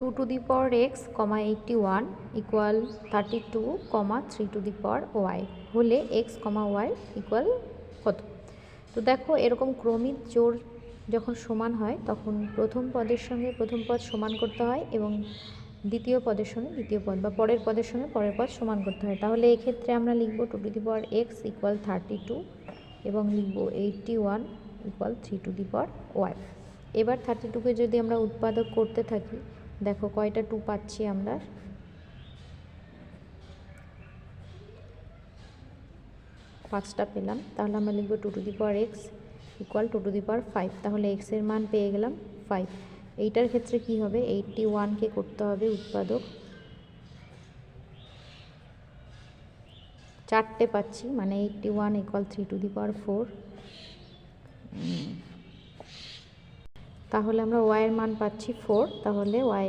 2 to the power x, 81 equal 32, 3 to the power y হলে x, y equal কত? তো দেখো এরকম ক্রমিক জোড় যখন সমান হয় তখন প্রথম পদের সঙ্গে প্রথম পদ সমান করতে হয় এবং দ্বিতীয় পদের সঙ্গে দ্বিতীয় পদ বা পরের পদের সঙ্গে পরের পদ সমান করতে হয়। তাহলে এক্ষেত্রে আমরা লিখব 2 to the power x equal 32 এবং লিখব 81 equal 3 to the power y। এবার 32কে যদি আমরা উৎপাদক করতে থাকি, দেখো কয়টা 2 পাচ্ছি আমরা, 5টা পেলাম। তাহলে আমরা লিখব 2 to the power x equal 2 to the power 5। তাহলে x এর মান পেয়ে গেলাম 5। এইটার ক্ষেত্রে কি হবে, 81কে করতে হবে উৎপাদক, 4টে পাচ্ছি মানে 81 equal 3 to the power 4। তাহলে আমরা y এর মান পাচ্ছি 4। তাহলে y